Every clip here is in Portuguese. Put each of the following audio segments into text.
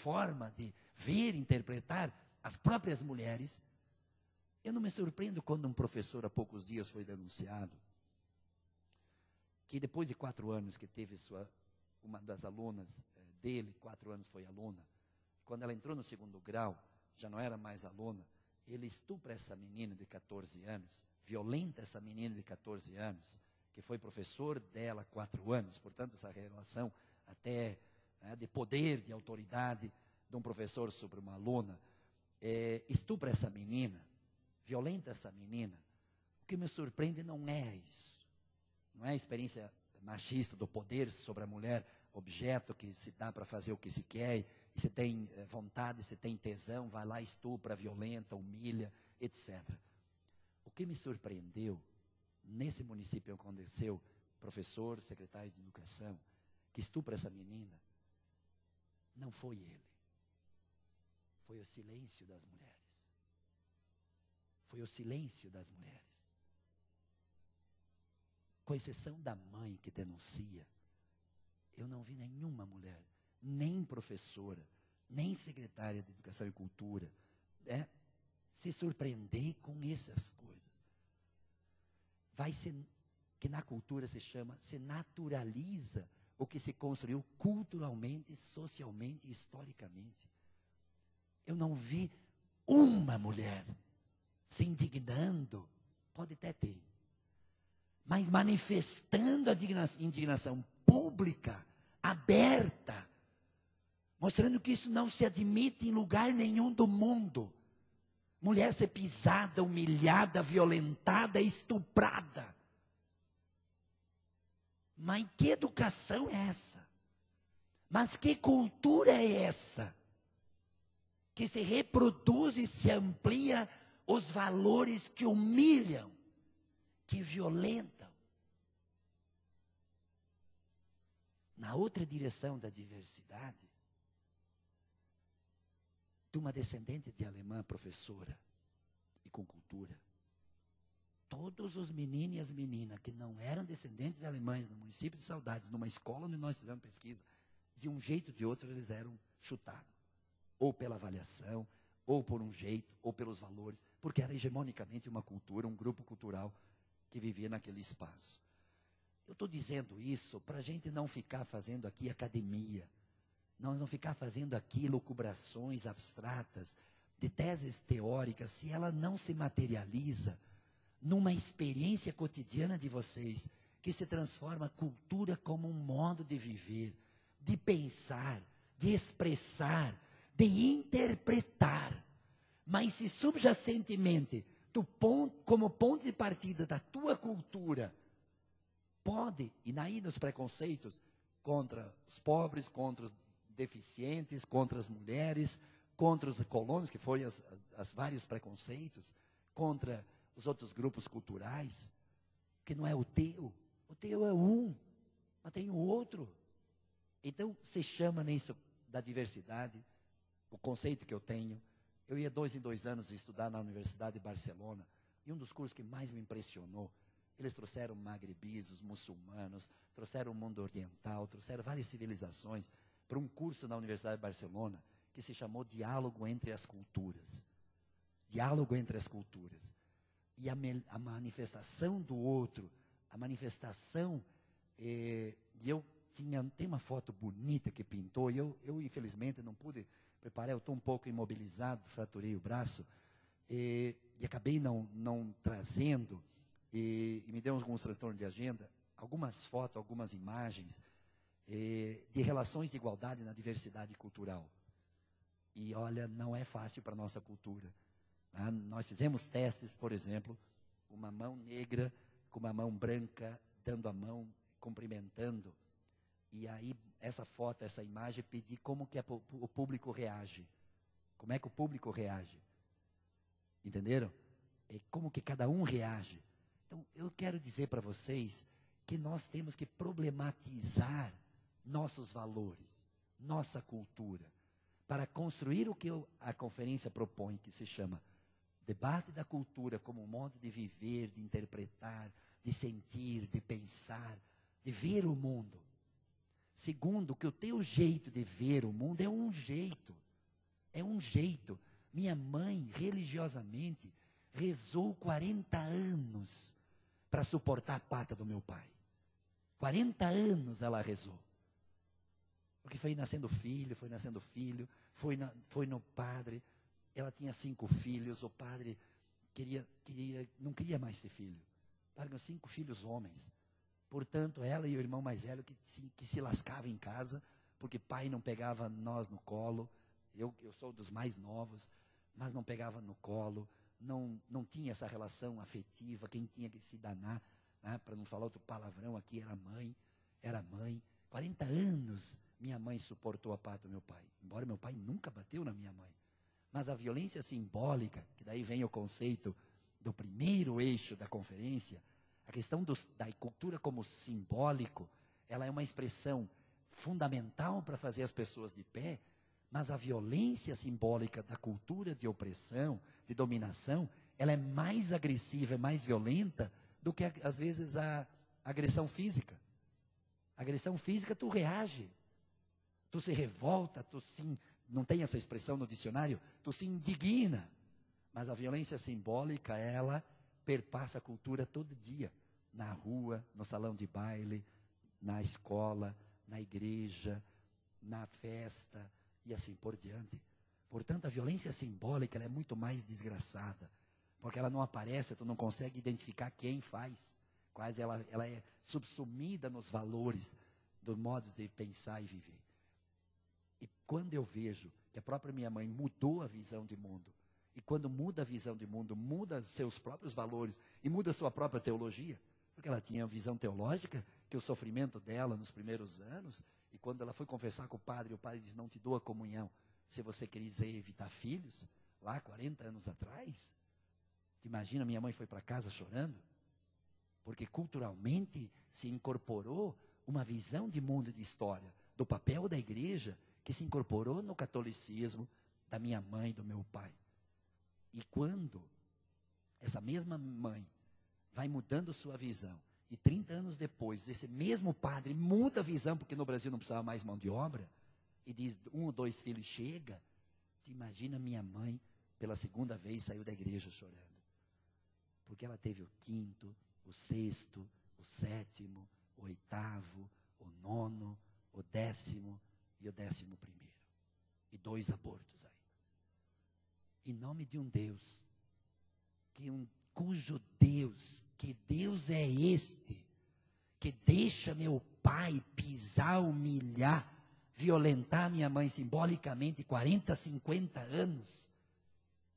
forma de ver, interpretar as próprias mulheres. Eu não me surpreendo quando um professor, há poucos dias, foi denunciado, que depois de 4 anos que teve uma das alunas dele, 4 anos foi aluna, quando ela entrou no 2º grau, já não era mais aluna, ele estupra essa menina de 14 anos, violenta essa menina de 14 anos, que foi professor dela há 4 anos, portanto, essa relação até de poder, de autoridade de um professor sobre uma aluna, estupra essa menina, violenta essa menina. O que me surpreende não é isso, não é a experiência machista do poder sobre a mulher, objeto que se dá para fazer o que se quer, e se tem vontade, se tem tesão, vai lá, estupra, violenta, humilha, etc. O que me surpreendeu, nesse município aconteceu, professor, secretário de educação, que estupra essa menina, não foi ele. Foi o silêncio das mulheres. Foi o silêncio das mulheres. Com exceção da mãe que denuncia, eu não vi nenhuma mulher, nem professora, nem secretária de Educação e Cultura, se surpreender com essas coisas. Vai ser, que na cultura se naturaliza o que se construiu culturalmente, socialmente e historicamente. Eu não vi uma mulher se indignando, pode até ter, mas manifestando a indignação pública, aberta, mostrando que isso não se admite em lugar nenhum do mundo. Mulher ser pisada, humilhada, violentada, estuprada. Mas que educação é essa? Mas que cultura é essa? Que se reproduz e se amplia os valores que humilham, que violentam. Na outra direção da diversidade, de uma descendente de alemã, professora e com cultura, todos os meninos e as meninas que não eram descendentes de alemães no município de Saudades, numa escola onde nós fizemos pesquisa, de um jeito ou de outro eles eram chutados. Ou pela avaliação, ou por um jeito, ou pelos valores, porque era hegemonicamente uma cultura, um grupo cultural que vivia naquele espaço. Eu estou dizendo isso para a gente não ficar fazendo aqui academia, nós não ficar fazendo aqui lucubrações abstratas, de teses teóricas, se ela não se materializa numa experiência cotidiana de vocês, que se transforma a cultura como um modo de viver, de pensar, de expressar, de interpretar. Mas se subjacentemente, como ponto de partida da tua cultura, pode, e daí nos preconceitos, contra os pobres, contra os deficientes, contra as mulheres, contra os colonos, que foram os vários preconceitos, contra os outros grupos culturais, que não é o teu é um, mas tem o outro. Então, se chama nisso da diversidade, o conceito que eu tenho. Eu ia 2 em 2 anos estudar na Universidade de Barcelona, e um dos cursos que mais me impressionou, eles trouxeram magrebis, os muçulmanos, trouxeram o mundo oriental, trouxeram várias civilizações para um curso na Universidade de Barcelona, que se chamou Diálogo entre as Culturas. Diálogo entre as culturas. E a manifestação do outro, a manifestação, e eu tem uma foto bonita que pintou, e eu infelizmente não pude preparar, eu estou um pouco imobilizado, fraturei o braço, e acabei não trazendo, e me deu alguns transtornos de agenda, algumas fotos, algumas imagens, de relações de igualdade na diversidade cultural. E olha, não é fácil para a nossa cultura. Nós fizemos testes, por exemplo, uma mão negra com uma mão branca, dando a mão, cumprimentando. E aí, essa foto, essa imagem, pedi como que o público reage. Como é que o público reage? Entenderam? É como que cada um reage. Então, eu quero dizer para vocês que nós temos que problematizar nossos valores, nossa cultura, para construir o que a conferência propõe, que se chama debate da cultura como um modo de viver, de interpretar, de sentir, de pensar, de ver o mundo. Segundo, que o teu jeito de ver o mundo é um jeito. É um jeito. Minha mãe, religiosamente, rezou 40 anos para suportar a pata do meu pai. 40 anos ela rezou. Porque foi nascendo filho, foi no padre. Ela tinha 5 filhos, o padre não queria mais ser filho. O padre tinha 5 filhos homens. Portanto, ela e o irmão mais velho que se lascavam em casa, porque pai não pegava nós no colo. Eu sou dos mais novos, mas não pegava no colo. Não tinha essa relação afetiva. Quem tinha que se danar, né, para não falar outro palavrão aqui, era mãe. 40 anos minha mãe suportou a pata do meu pai. Embora meu pai nunca bateu na minha mãe. Mas a violência simbólica, que daí vem o conceito do primeiro eixo da conferência, a questão da cultura como simbólico, ela é uma expressão fundamental para fazer as pessoas de pé, mas a violência simbólica da cultura de opressão, de dominação, ela é mais agressiva, é mais violenta do que, às vezes, a agressão física. A agressão física, tu reage, tu se revolta, não tem essa expressão no dicionário, tu se indigna. Mas a violência simbólica, ela perpassa a cultura todo dia. Na rua, no salão de baile, na escola, na igreja, na festa e assim por diante. Portanto, a violência simbólica ela é muito mais desgraçada. Porque ela não aparece, tu não consegue identificar quem faz. Quase ela é subsumida nos valores, dos modos de pensar e viver. E quando eu vejo que a própria minha mãe mudou a visão de mundo, e quando muda a visão de mundo, muda seus próprios valores e muda a sua própria teologia, porque ela tinha a visão teológica, que o sofrimento dela nos primeiros anos, e quando ela foi conversar com o padre disse, não te dou a comunhão, se você quiser evitar filhos, lá 40 anos atrás, imagina, minha mãe foi para casa chorando, porque culturalmente se incorporou uma visão de mundo e de história, do papel da igreja, que se incorporou no catolicismo da minha mãe e do meu pai. E quando essa mesma mãe vai mudando sua visão, e 30 anos depois, esse mesmo padre muda a visão, porque no Brasil não precisava mais mão de obra, e diz, 1 ou 2 filhos chega, imagina minha mãe, pela segunda vez, saiu da igreja chorando. Porque ela teve o 5º, o 6º, o 7º, o 8º, o 9º, o 10º e o 11º. E 2 abortos ainda. Em nome de um Deus, cujo Deus, que Deus é este, que deixa meu pai pisar, humilhar, violentar minha mãe simbolicamente 40, 50 anos.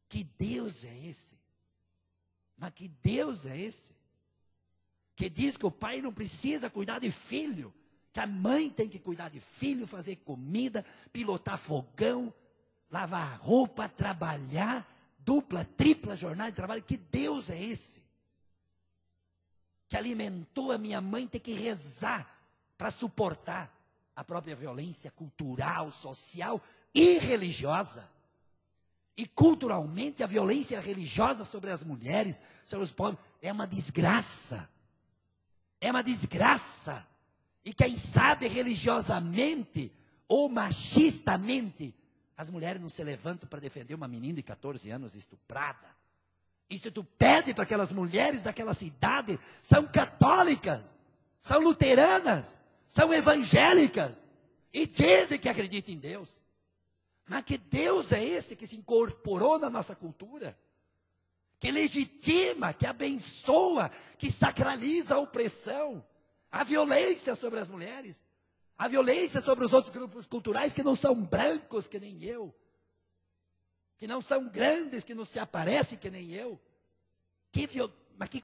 Que Deus é esse? Mas que Deus é esse? Que diz que o pai não precisa cuidar de filho, que a mãe tem que cuidar de filho, fazer comida, pilotar fogão, lavar roupa, trabalhar, dupla, tripla jornada de trabalho. Que Deus é esse? Que alimentou a minha mãe ter que rezar para suportar a própria violência cultural, social e religiosa. E culturalmente a violência religiosa sobre as mulheres, sobre os povos, é uma desgraça. É uma desgraça. E quem sabe religiosamente ou machistamente, as mulheres não se levantam para defender uma menina de 14 anos estuprada. E se tu pede para aquelas mulheres daquela cidade, são católicas, são luteranas, são evangélicas, e dizem que acreditam em Deus. Mas que Deus é esse que se incorporou na nossa cultura? Que legitima, que abençoa, que sacraliza a opressão, a violência sobre as mulheres, a violência sobre os outros grupos culturais que não são brancos que nem eu, que não são grandes, que não se aparecem que nem eu.